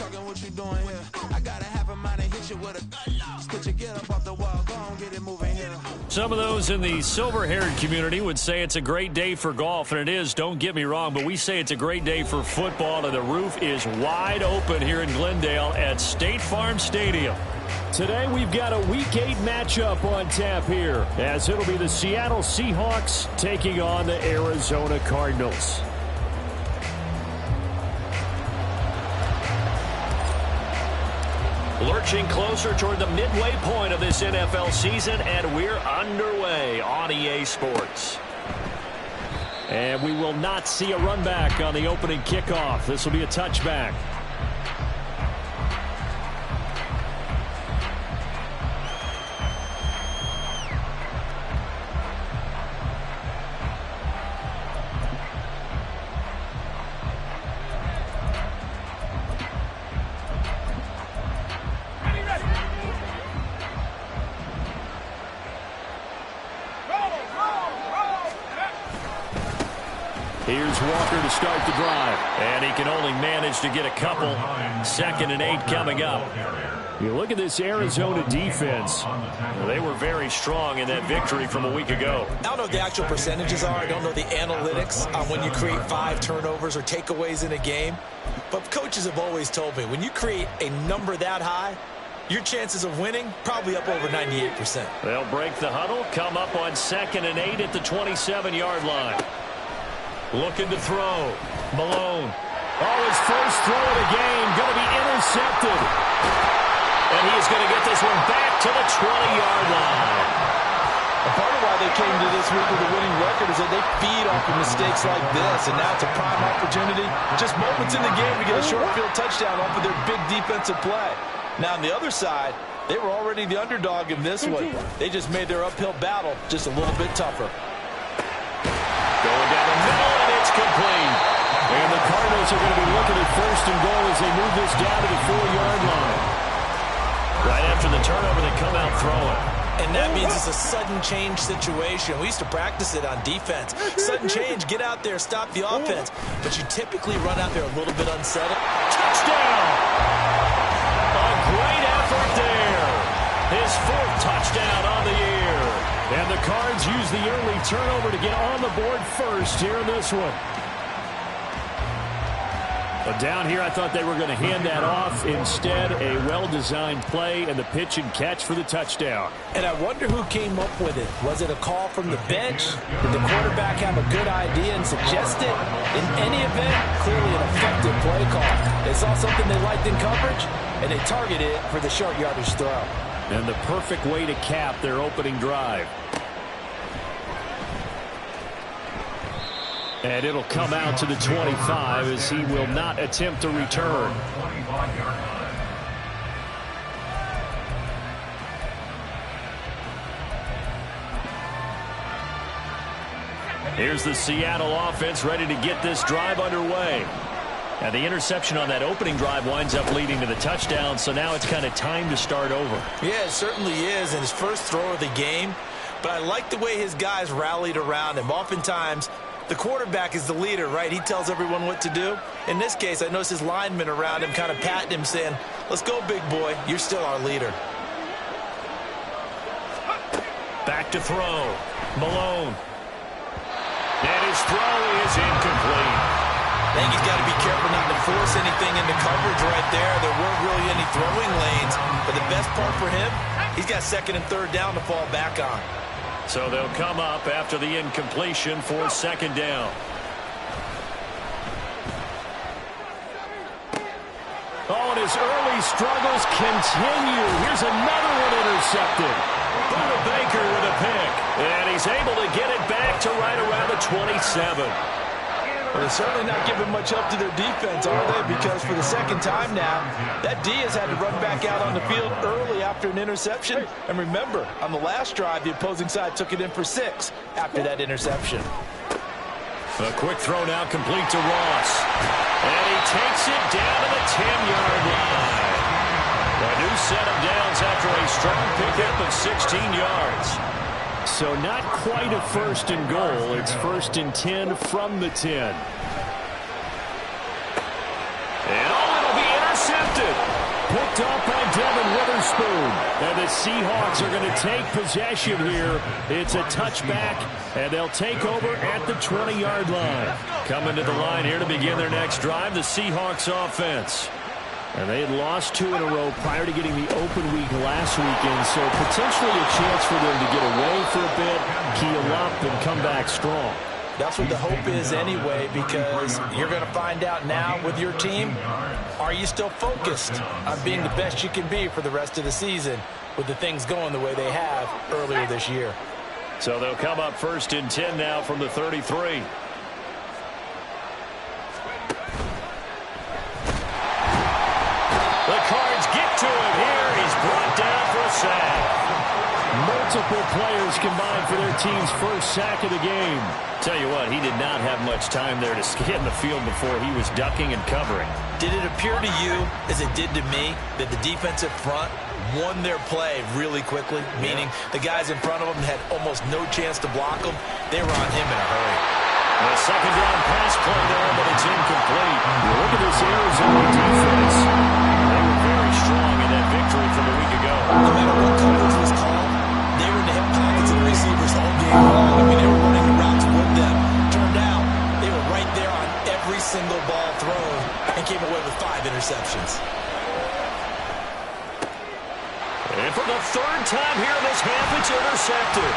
talking what you doing here. I gotta have a mind and hit you with a put your get up off the wall. Go on, get it moving here. Some of those in the silver-haired community would say it's a great day for golf, and it is, don't get me wrong, but we say it's a great day for football, and the roof is wide open here in Glendale at State Farm Stadium. Today we've got a Week 8 matchup on tap here, as it'll be the Seattle Seahawks taking on the Arizona Cardinals. Lurching closer toward the midway point of this NFL season, and we're underway on EA Sports. And we will not see a run back on the opening kickoff. This will be a touchback. Here's Walker to start the drive. And he can only manage to get a couple. 2nd and 8 coming up. You look at this Arizona defense. Well, they were very strong in that victory from a week ago. I don't know what the actual percentages are. I don't know the analytics on when you create 5 turnovers or takeaways in a game. But coaches have always told me, when you create a number that high, your chances of winning probably up over 98%. They'll break the huddle, come up on 2nd and 8 at the 27-yard line. Looking to throw. Malone. Oh, his first throw of the game going to be intercepted. And he is going to get this one back to the 20-yard line. A part of why they came to this week with a winning record is that they feed off of mistakes like this, and now it's a prime opportunity, just moments in the game, to get a short field touchdown off of their big defensive play. Now, on the other side, they were already the underdog in this one. They just made their uphill battle just a little bit tougher. Going down the middle, and it's complete. And the Cardinals are going to be looking at 1st and goal as they move this down to the 4-yard line. Right after the turnover, they come out throwing. And that means it's a sudden change situation. We used to practice it on defense. Sudden change, get out there, stop the offense. But you typically run out there a little bit unsettled. Touchdown! A great effort there. His 4th touchdown on the year. And the Cards use the early turnover to get on the board first here in this one. But down here, I thought they were going to hand that off. Instead, a well-designed play and the pitch and catch for the touchdown. And I wonder who came up with it. Was it a call from the bench? Did the quarterback have a good idea and suggest it? In any event, clearly an effective play call. They saw something they liked in coverage, and they targeted it for the short yardage throw. And the perfect way to cap their opening drive. And it'll come out to the 25 as he will not attempt a return. Here's the Seattle offense ready to get this drive underway. And the interception on that opening drive winds up leading to the touchdown, so now it's kind of time to start over. Yeah, it certainly is, and his first throw of the game. But I like the way his guys rallied around him. Oftentimes, the quarterback is the leader, right? He tells everyone what to do. In this case, I noticed his linemen around him kind of patting him, saying, let's go, big boy. You're still our leader. Back to throw. Malone. And his throw is incomplete. I think he's got to be careful not to force anything into coverage right there. There weren't really any throwing lanes. But the best part for him, he's got 2nd and 3rd down to fall back on. So they'll come up after the incompletion for 2nd down. Oh, and his early struggles continue. Here's another one intercepted. Buda Baker with a pick. And he's able to get it back to right around the 27. Well, they're certainly not giving much up to their defense, are they? Because for the 2nd time now, that D has had to run back out on the field early after an interception. And remember, on the last drive, the opposing side took it in for 6 after that interception. A quick throw now complete to Ross. And he takes it down to the 10-yard line. A new set of downs after a strong pickup of 16 yards. So not quite a 1st and goal. It's 1st and 10 from the 10. And oh, it'll be intercepted. picked off by Devin Witherspoon. And the Seahawks are going to take possession here. It's a touchback, and they'll take over at the 20-yard line. Coming to the line here to begin their next drive, the Seahawks offense. And they had lost 2 in a row prior to getting the open week last weekend, so potentially a chance for them to get away for a bit, keel up, and come back strong. That's what the hope is anyway, because you're going to find out now with your team, are you still focused on being the best you can be for the rest of the season with the things going the way they have earlier this year? So they'll come up 1st and 10 now from the 33. The Cards get to him here. He's brought down for a sack. Multiple players combined for their team's first sack of the game. Tell you what, he did not have much time there to scan the field before he was ducking and covering. Did it appear to you, as it did to me, that the defensive front won their play really quickly? Meaning the guys in front of them had almost no chance to block them. They were on him in a hurry. A second down pass play there, but it's incomplete. Look at this Arizona defense. They were very strong in that victory from a week ago. No matter what coverage was called, they were in the hip pockets of the receivers all game long. I mean, they were running the routes with them. Turned out, they were right there on every single ball thrown and came away with 5 interceptions. And for the 3rd time here in this half, it's intercepted.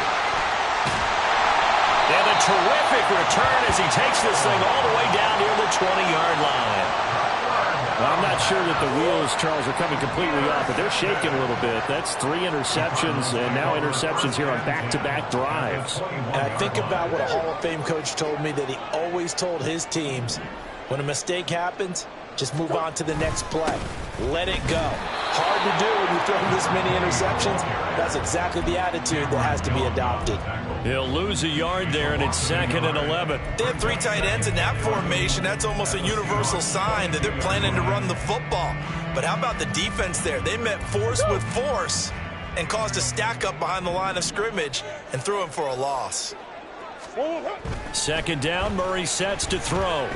And a terrific return as he takes this thing all the way down near the 20-yard line. I'm not sure that the wheels, Charles, are coming completely off, but they're shaking a little bit. That's 3 interceptions, and now interceptions here on back-to-back drives. And I think about what a Hall of Fame coach told me that he always told his teams, when a mistake happens, just move on to the next play. Let it go. Hard to do when you throw this many interceptions. That's exactly the attitude that has to be adopted. He'll lose a yard there, and it's 2nd and 11. They have 3 tight ends in that formation. That's almost a universal sign that they're planning to run the football. But how about the defense there? They met force with force and caused a stack up behind the line of scrimmage and threw him for a loss. 2nd down, Murray sets to throw.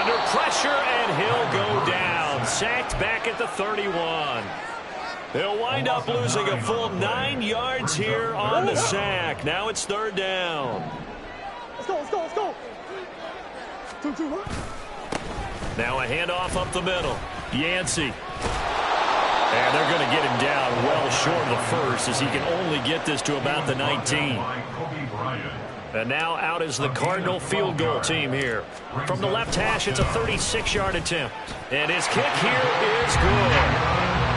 Under pressure, and he'll go down. Sacked back at the 31. They'll wind up losing a full 9 yards here on the sack. Now it's 3rd down. Let's go, let's go, let's go. 2-2, huh? Now a handoff up the middle. Yancey. And they're going to get him down well short of the first, as he can only get this to about the 19. And now out is the Cardinal field goal team here. From the left hash, it's a 36-yard attempt. And his kick here is good.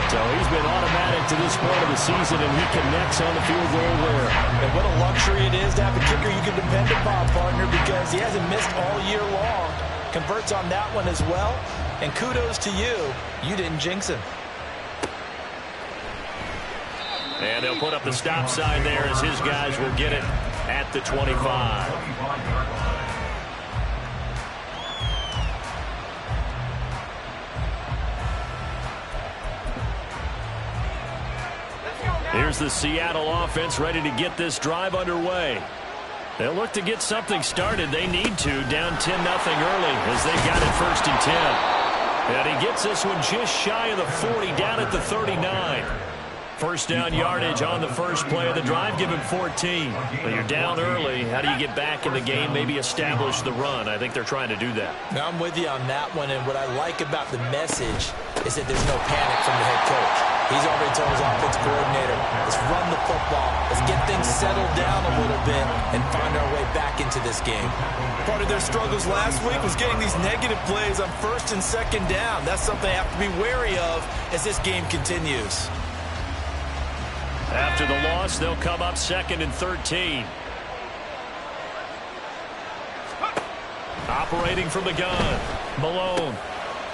So he's been automatic to this point of the season, and he connects on the field goal there. And what a luxury it is to have a kicker you can depend upon, partner, because he hasn't missed all year long. Converts on that one as well. And kudos to you. You didn't jinx him. And they'll put up the stop sign there as his guys will get it at the 25. Here's the Seattle offense ready to get this drive underway. They'll look to get something started. They need to, down 10-0 early as they've got it 1st and 10. And he gets this one just shy of the 40, down at the 39. First down yardage on the first play of the drive, give him 14. But you're down early. How do you get back in the game, maybe establish the run? I think they're trying to do that. Now, I'm with you on that one, and what I like about the message is that there's no panic from the head coach. He's already told his offensive coordinator, let's run the football, let's get things settled down a little bit and find our way back into this game. Part of their struggles last week was getting these negative plays on 1st and 2nd down. That's something they have to be wary of as this game continues. After the loss, they'll come up 2nd and 13. Operating from the gun, Malone.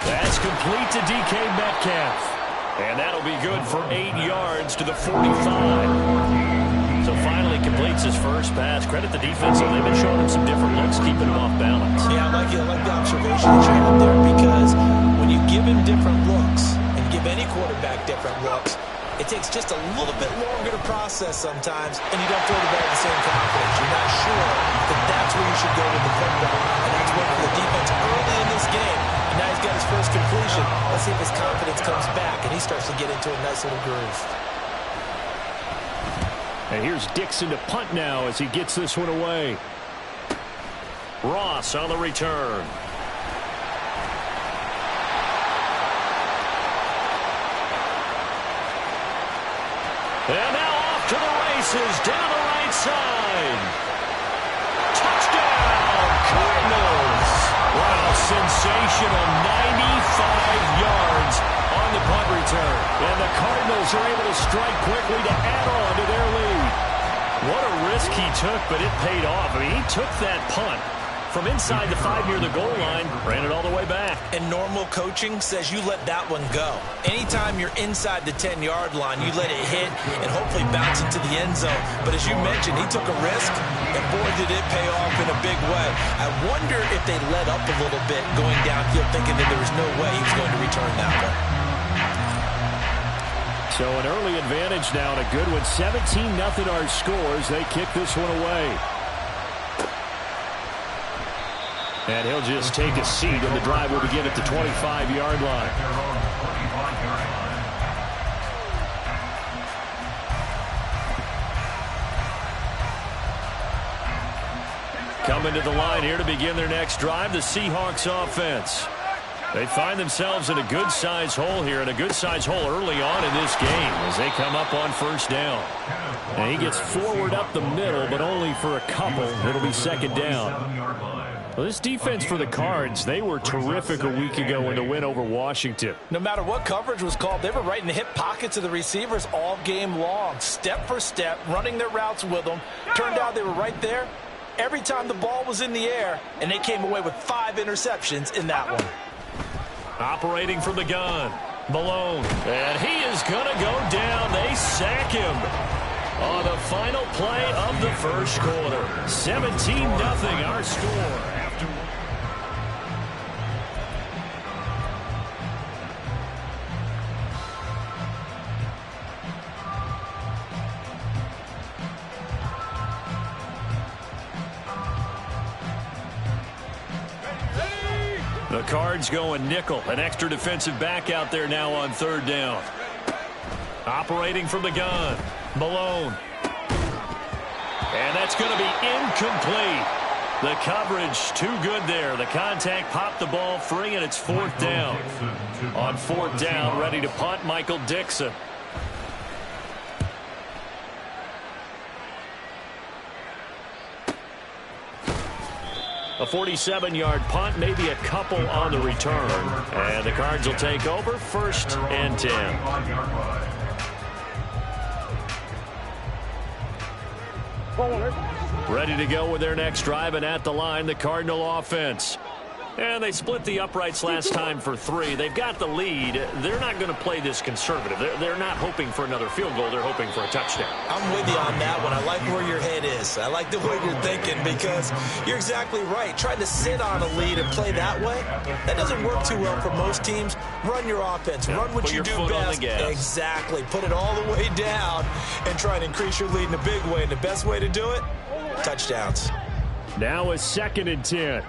That's complete to DK Metcalf. And that'll be good for 8 yards to the 45. So finally completes his first pass. Credit the defense. They've been showing him some different looks, keeping him off balance. Yeah, I like the observation that you had there, because when you give him different looks and give any quarterback different looks, it takes just a little bit longer to process sometimes, and you don't throw the ball with the same confidence. You're not sure that that's where you should go with the football, and that's worked for the defense early in this game. And now he's got his first completion. Let's see if his confidence comes back, and he starts to get into a nice little groove. And here's Dixon to punt now as he gets this one away. Ross on the return. And now off to the races, down the right side. Touchdown, Cardinals. Wow, sensational 95 yards on the punt return. And the Cardinals are able to strike quickly to add on to their lead. What a risk he took, but it paid off. I mean, he took that punt from inside the 5 near the goal line, ran it all the way back. And normal coaching says you let that one go. Anytime you're inside the 10-yard line, you let it hit and hopefully bounce into the end zone. But as you mentioned, he took a risk, and boy, did it pay off in a big way. I wonder if they let up a little bit going downfield, thinking that there was no way he was going to return that one. So an early advantage now and a good one. 17-0 our scores. They kick this one away. And he'll just take a seat, and the drive will begin at the 25-yard line. Coming to the line here to begin their next drive, the Seahawks offense. They find themselves in a good-sized hole here, and a good-sized hole early on in this game as they come up on first down. And he gets forward up the middle, but only for a couple. It'll be second down. Well, this defense for the Cards, they were terrific a week ago in the win over Washington. No matter what coverage was called, they were right in the hip pockets of the receivers all game long, step for step, running their routes with them. Turned out they were right there every time the ball was in the air, and they came away with 5 interceptions in that one. Operating from the gun, Malone, and he is going to go down. They sack him on the final play of the first quarter. 17-0 our score. The Cards going nickel. An extra defensive back out there now on third down. Operating from the gun, Malone. And that's going to be incomplete. The coverage too good there. The contact popped the ball free, and it's fourth down. On fourth down, ready to punt, Michael Dixon. A 47-yard punt, maybe a couple on the return. And the Cards will take over, first and 10. Ready to go with their next drive, and at the line, the Cardinal offense. And they split the uprights last time for 3. They've got the lead. They're not going to play this conservative. They're not hoping for another field goal. They're hoping for a touchdown. I'm with you on that one. I like where your head is. I like the way you're thinking, because you're exactly right. Trying to sit on a lead and play that way, that doesn't work too well for most teams. Run your offense. Run what you do best. Exactly. Put it all the way down and try to increase your lead in a big way. And the best way to do it, touchdowns. Now a second and 10.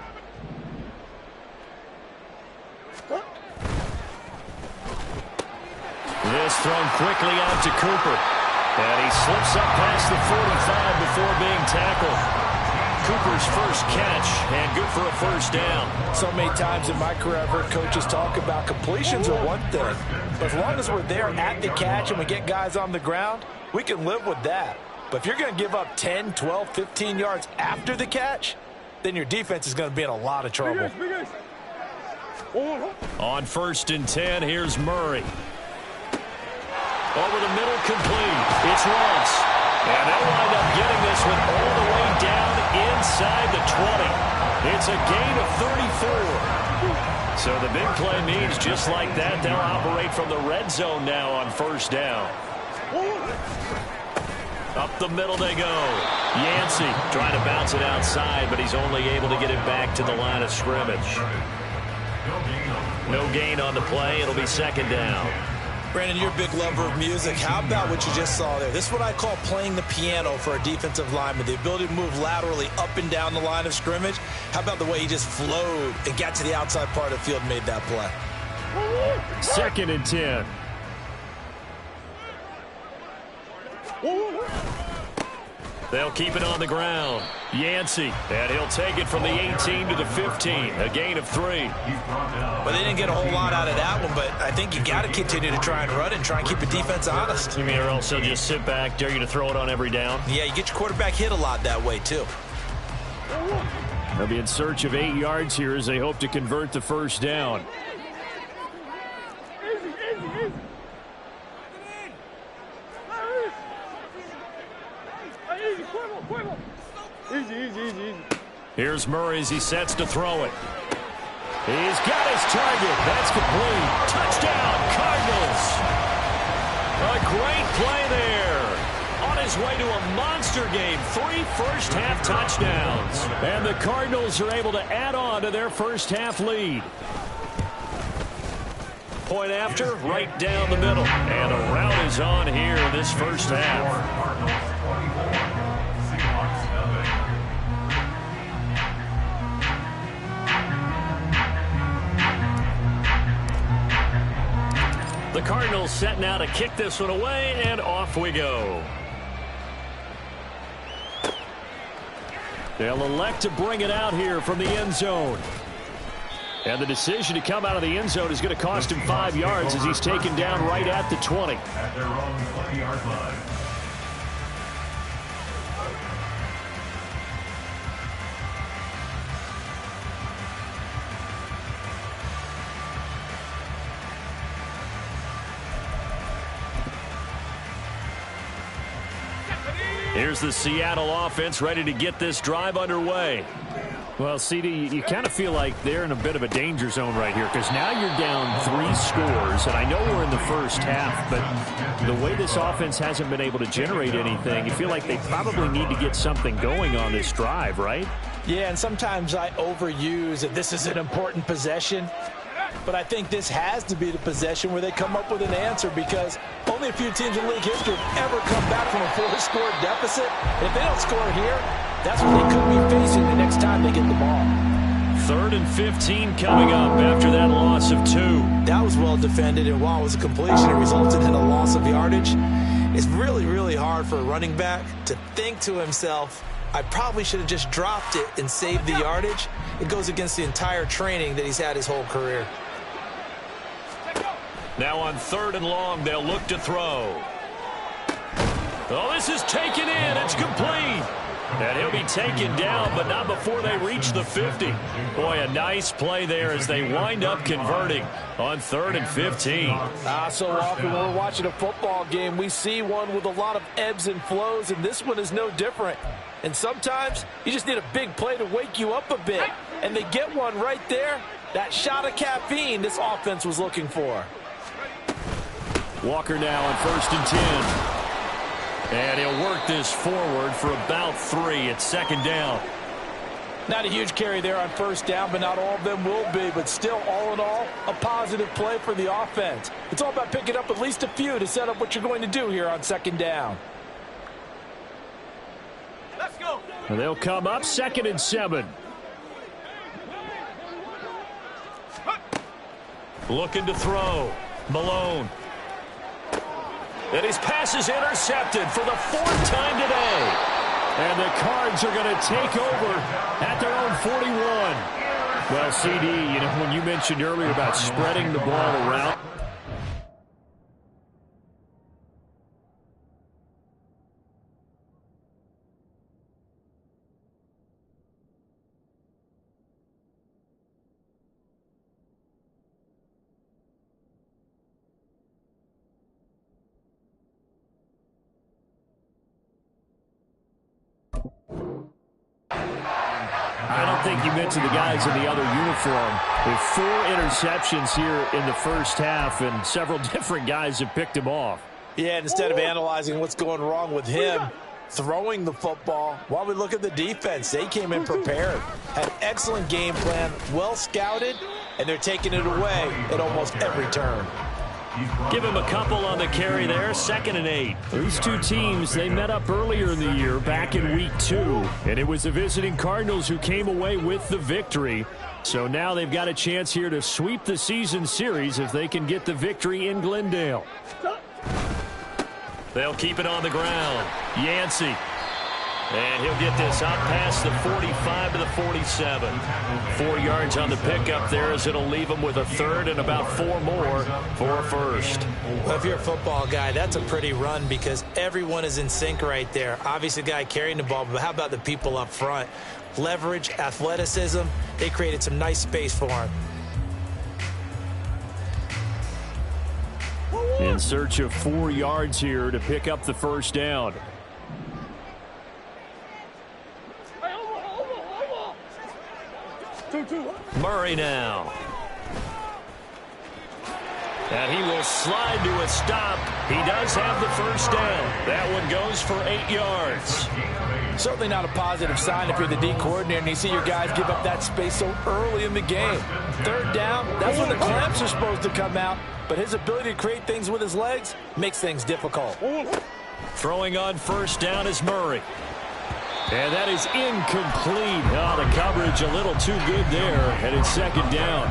This thrown quickly out to Cooper. And he slips up past the 45 before being tackled. Cooper's first catch, and good for a first down. So many times in my career, I've heard coaches talk about completions are one thing. But as long as we're there at the catch and we get guys on the ground, we can live with that. But if you're going to give up 10, 12, 15 yards after the catch, then your defense is going to be in a lot of trouble. On first and 10, here's Murray. Over the middle, complete. It's Ross. And they'll wind up getting this one all the way down inside the 20. It's a gain of 34. So the big play means just like that, they'll operate from the red zone now on first down. Up the middle they go. Yancey trying to bounce it outside, but he's only able to get it back to the line of scrimmage. No gain on the play. It'll be second down. Brandon, you're a big lover of music. How about what you just saw there? This is what I call playing the piano for a defensive lineman, the ability to move laterally up and down the line of scrimmage. How about the way he just flowed and got to the outside part of the field and made that play? 2nd and 10. They'll keep it on the ground. Yancey, and he'll take it from the 18 to the 15, a gain of 3. Well, they didn't get a whole lot out of that one, but I think you got to continue to try and run it and try and keep the defense honest. You mean, or else they'll just sit back, dare you to throw it on every down? Yeah, you get your quarterback hit a lot that way, too. They'll be in search of 8 yards here as they hope to convert the first down. Easy. Here's Murray as he sets to throw it. He's got his target. That's complete. Touchdown, Cardinals. A great play there. On his way to a monster game. 3 first-half touchdowns. And the Cardinals are able to add on to their first-half lead. Point after, right down the middle. And a rout is on here in this first half. The Cardinals setting out to kick this one away, and off we go. They'll elect to bring it out here from the end zone. And the decision to come out of the end zone is going to cost him 5 yards as he's taken down right at the 20. At their own 20-yard line. Here's the Seattle offense ready to get this drive underway. Well, CD, you kind of feel like they're in a bit of a danger zone right here because now you're down 3 scores, and I know we're in the first half, but the way this offense hasn't been able to generate anything, you feel like they probably need to get something going on this drive, right? Yeah, and sometimes I overuse that this is an important possession. But I think this has to be the possession where they come up with an answer because only a few teams in league history have ever come back from a 4-score deficit. And if they don't score here, that's what they could be facing the next time they get the ball. 3rd and 15 coming up after that loss of 2. That was well defended, and while it was a completion, it resulted in a loss of yardage. It's really, really hard for a running back to think to himself, I probably should have just dropped it and saved the yardage. It goes against the entire training that he's had his whole career. Now on 3rd and long, they'll look to throw. Oh, this is taken in. It's complete. And he'll be taken down, but not before they reach the 50. Boy, a nice play there as they wind up converting on 3rd and 15. So often when we're watching a football game, we see one with a lot of ebbs and flows, and this one is no different. And sometimes you just need a big play to wake you up a bit. And they get one right there. That shot of caffeine this offense was looking for. Walker now on 1st and 10. And he'll work this forward for about 3. It's 2nd down. Not a huge carry there on 1st down, but not all of them will be. But still, all in all, a positive play for the offense. It's all about picking up at least a few to set up what you're going to do here on 2nd down. Let's go. And they'll come up 2nd and 7. Looking to throw. Malone. And his pass is intercepted for the 4th time today. And the Cards are going to take over at their own 41. Well, CD, you know, when you mentioned earlier about spreading the ball around. I don't think you mentioned the guys in the other uniform. With 4 interceptions here in the first half, and several different guys have picked him off. Yeah, instead of analyzing what's going wrong with him throwing the football, while we look at the defense, they came in prepared, had excellent game plan, well scouted, and they're taking it away at almost every turn. Give him a couple on the carry there, 2nd and 8. These two teams, they met up earlier in the year, back in week 2. And it was the visiting Cardinals who came away with the victory. So now they've got a chance here to sweep the season series if they can get the victory in Glendale. They'll keep it on the ground. Yancey. And he'll get this out past the 45 to the 47. 4 yards on the pickup there as it'll leave him with a 3rd and about 4 more for a 1st. Well, if you're a football guy, that's a pretty run because everyone is in sync right there. Obviously, the guy carrying the ball, but how about the people up front? Leverage, athleticism, they created some nice space for him. In search of 4 yards here to pick up the 1st down. Murray now. And he will slide to a stop. He does have the 1st down. That one goes for 8 yards. Certainly not a positive sign if you're the D coordinator and you see your guys give up that space so early in the game. 3rd down, that's when the clamps are supposed to come out. But his ability to create things with his legs makes things difficult. Throwing on 1st down is Murray. And that is incomplete. Oh, the coverage a little too good there. And it's 2nd down.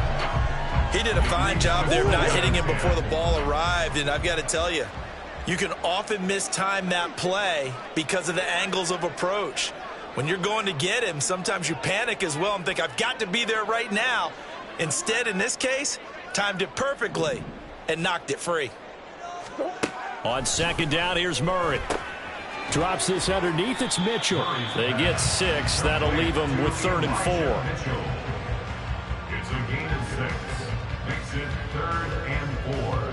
He did a fine job there of not hitting him before the ball arrived. And I've got to tell you, you can often mistime that play because of the angles of approach. When you're going to get him, sometimes you panic as well and think, I've got to be there right now. Instead, in this case, timed it perfectly and knocked it free. On 2nd down, here's Murray. Drops this underneath. It's Mitchell. They get 6. That'll leave them with 3rd and 4. It's a gain of 6. Makes it 3rd and 4.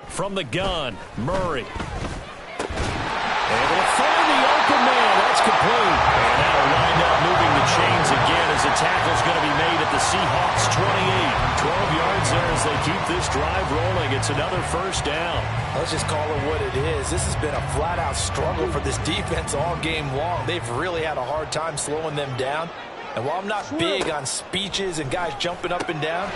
From the gun, Murray. Able to find the open man. That's complete. And now lined up moving the chains again as the tackle's going to be made at the Seahawks 28. 12 yards there as they keep this drive rolling. It's another 1st down. Let's just call it what it is. This has been a flat-out struggle for this defense all game long. They've really had a hard time slowing them down. And while I'm not big on speeches and guys jumping up and down,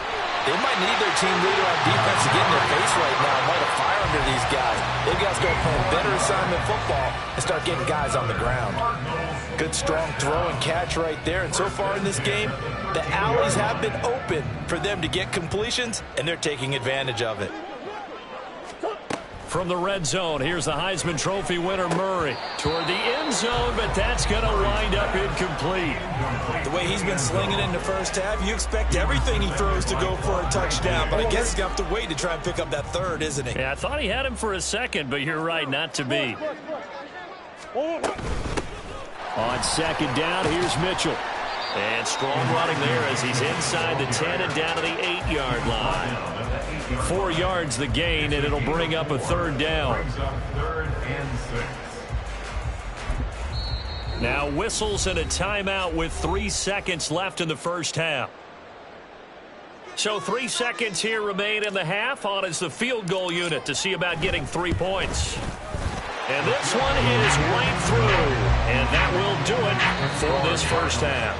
they might need their team leader on defense to get in their face right now and light a fire under these guys. They've got to start playing better assignment football and start getting guys on the ground. Good, strong throw and catch right there. And so far in this game, the alleys have been open for them to get completions, and they're taking advantage of it. From the red zone, here's the Heisman Trophy winner, Murray. Toward the end zone, but that's going to wind up incomplete. The way he's been slinging in the first half, you expect everything he throws to go for a touchdown. But I guess he's going to have to wait to try and pick up that 3rd, isn't he? Yeah, I thought he had him for a second, but you're right, not to be. On 2nd down, here's Mitchell. And strong running there as he's inside the 10 and down to the 8-yard line. 4 yards the gain, and it'll bring up a 3rd down. 3rd and 6. Now whistles and a timeout with 3 seconds left in the 1st half. So 3 seconds here remain in the half. On is the field goal unit to see about getting 3 points. And this one is right through. And that will do it for this 1st half.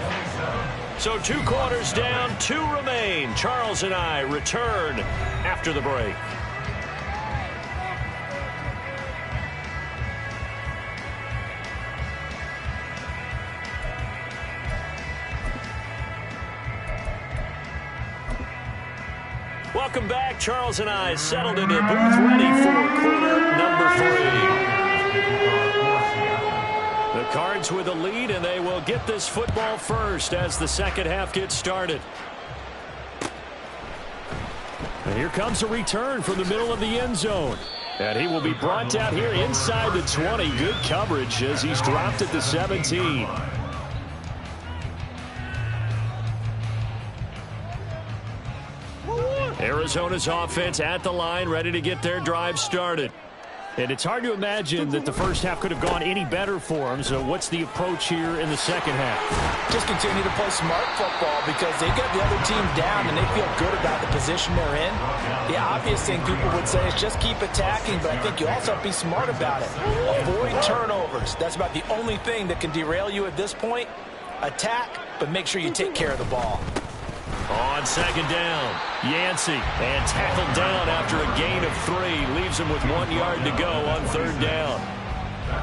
So 2 quarters down, 2 remain. Charles and I return after the break. Welcome back. Charles and I settled into the booth ready for quarter number 3. The Cards with a lead, and they will get this football first as the 2nd half gets started. And here comes a return from the middle of the end zone. And he will be brought down here inside the 20. Good coverage as he's dropped at the 17. Arizona's offense at the line, ready to get their drive started. And it's hard to imagine that the first half could have gone any better for them. So what's the approach here in the second half? Just continue to play smart football because they got the other team down and they feel good about the position they're in. The obvious thing people would say is just keep attacking, but I think you also have to be smart about it. Avoid turnovers. That's about the only thing that can derail you at this point. Attack, but make sure you take care of the ball. On second down, Yancey, and tackled down after a gain of 3. Leaves him with 1 yard to go on third down.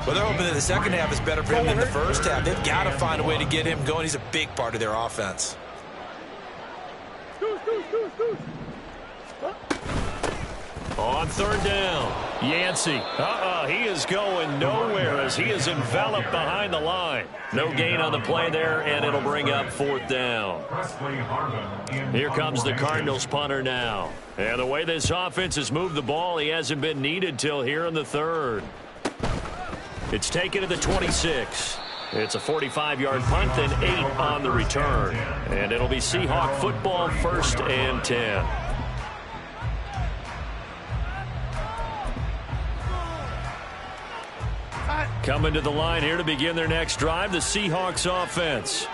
Well, they're hoping that the second half is better for him than the first half. They've got to find a way to get him going. He's a big part of their offense. On third down, Yancey. He is going nowhere as he is enveloped behind the line. No gain on the play there, and it'll bring up fourth down. Here comes the Cardinals punter now. And the way this offense has moved the ball, he hasn't been needed till here in the third. It's taken to the 26. It's a 45-yard punt, then 8 on the return. And it'll be Seahawk football, 1st and 10. Coming to the line here to begin their next drive, the Seahawks offense.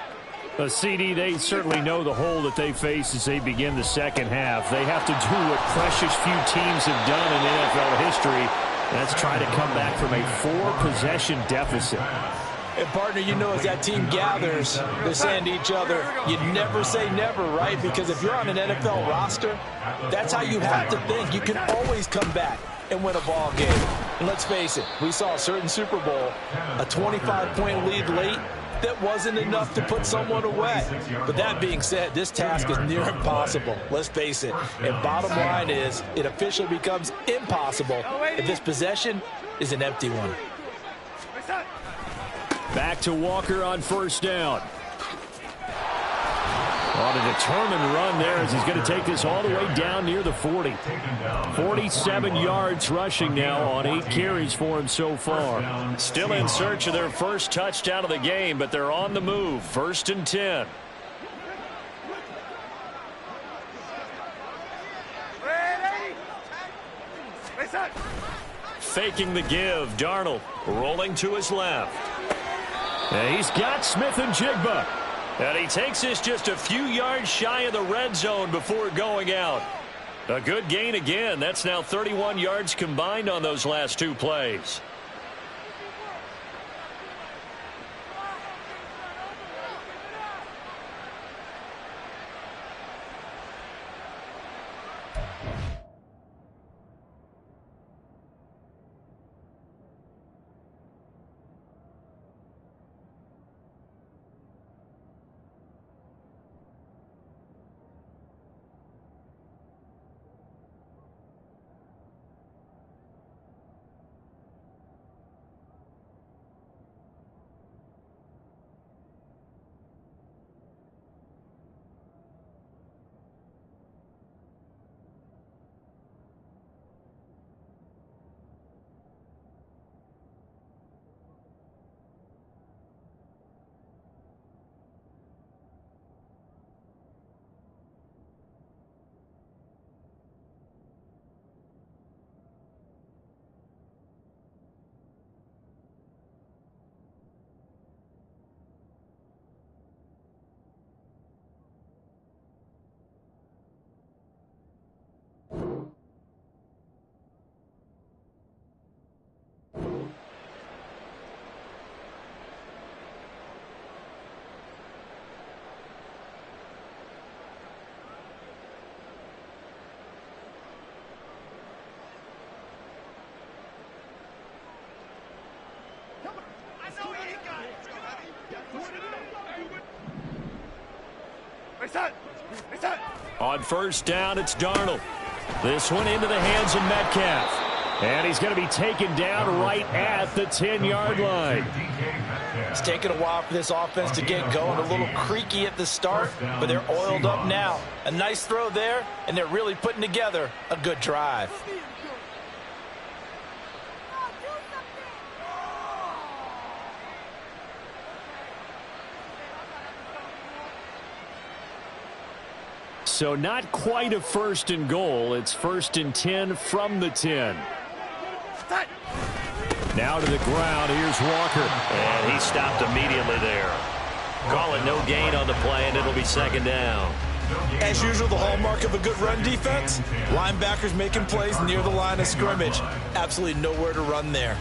CD, they certainly know the hole that they face as they begin the second half. They have to do what precious few teams have done in NFL history. That's try to come back from a 4-possession deficit. And, partner, you know as that team gathers, they're saying to each other, you never say never, right? Because if you're on an NFL roster, that's how you have to think. You can always come back and win a ball game. And let's face it, we saw a certain Super Bowl, a 25-point lead late, that wasn't enough to put someone away. But that being said, this task is near impossible. Let's face it. And bottom line is, it officially becomes impossible if this possession is an empty one. Back to Walker on first down. On a determined run there as he's going to take this all the way down near the 40. 47 yards rushing now on 8 carries for him so far. Still in search of their first touchdown of the game, but they're on the move. 1st and 10. Faking the give. Darnold rolling to his left. And he's got Smith and Jigba. And he takes this just a few yards shy of the red zone before going out. A good gain again. That's now 31 yards combined on those last 2 plays. On first down, it's Darnold. This one into the hands of Metcalf. And he's going to be taken down right at the 10-yard line. It's taken a while for this offense to get going. A little creaky at the start, but they're oiled up now. A nice throw there, and they're really putting together a good drive. So not quite a 1st and goal. It's 1st and 10 from the 10. Now to the ground. Here's Walker. And he stopped immediately there. Call it no gain on the play, and it'll be second down. As usual, the hallmark of a good run defense, linebackers making plays near the line of scrimmage. Absolutely nowhere to run there.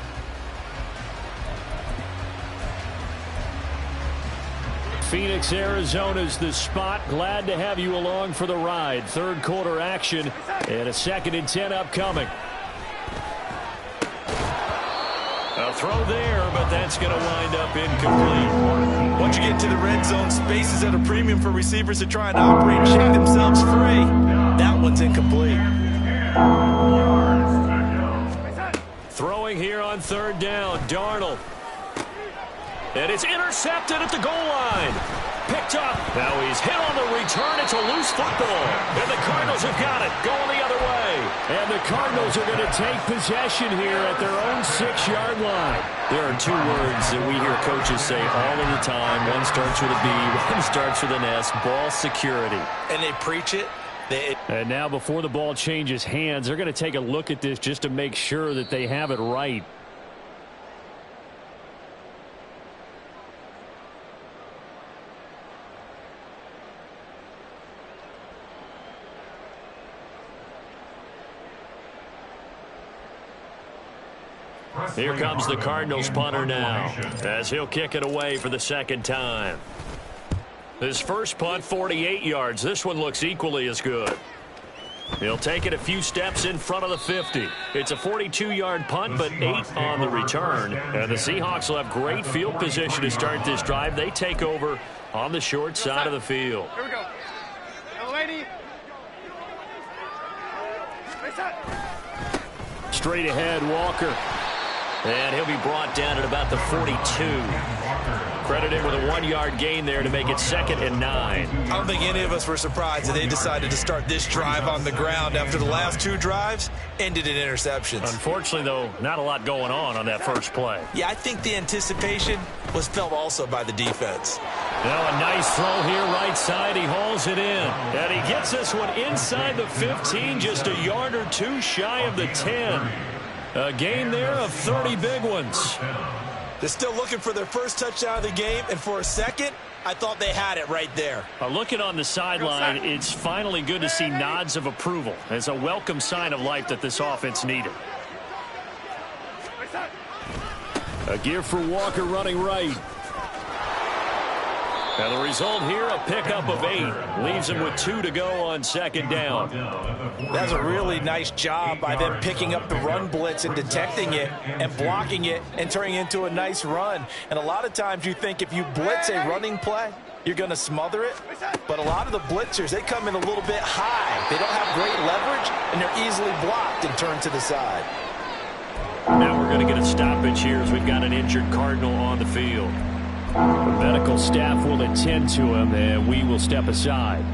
Phoenix, Arizona's the spot. Glad to have you along for the ride. Third quarter action and a 2nd and 10 upcoming. A throw there, but that's going to wind up incomplete. Once you get to the red zone, space is at a premium for receivers to try and operate and shake themselves free. That one's incomplete. Throwing here on 3rd down, Darnold. And it's intercepted at the goal line. Picked up. Now he's hit on the return. It's a loose football. And the Cardinals have got it. Going the other way. And the Cardinals are going to take possession here at their own 6-yard line. There are 2 words that we hear coaches say all of the time. One starts with a B, one starts with an S. Ball security. And they preach it. And now before the ball changes hands, they're going to take a look at this just to make sure that they have it right. Here comes the Cardinals punter now, as he'll kick it away for the 2nd time. His first punt, 48 yards. This one looks equally as good. He'll take it a few steps in front of the 50. It's a 42-yard punt, but 8 on the return. And the Seahawks will have great field position to start this drive. They take over on the short side of the field. Here we go. Yellow lady. Straight ahead, Walker. And he'll be brought down at about the 42. Credited with a 1-yard gain there to make it 2nd and 9. I don't think any of us were surprised that they decided to start this drive on the ground after the last 2 drives ended in interceptions. Unfortunately, though, not a lot going on that first play. Yeah, I think the anticipation was felt also by the defense. Now a nice throw here right side. He hauls it in. And he gets this one inside the 15, just a yard or 2 shy of the 10. A gain there of 30 big ones. They're still looking for their first touchdown of the game, and for a second, I thought they had it right there. Looking on the sideline, it's finally good to see nods of approval. It's a welcome sign of life that this offense needed. A gear for Walker running right. And the result here, a pickup of 8. Leaves him with 2 to go on 2nd down. That's a really nice job by them picking up the run blitz and detecting it and blocking it and turning it into a nice run. And a lot of times you think if you blitz a running play, you're going to smother it. But a lot of the blitzers, they come in a little bit high. They don't have great leverage, and they're easily blocked and turned to the side. Now we're going to get a stoppage here as we've got an injured Cardinal on the field. The medical staff will attend to him, and we will step aside.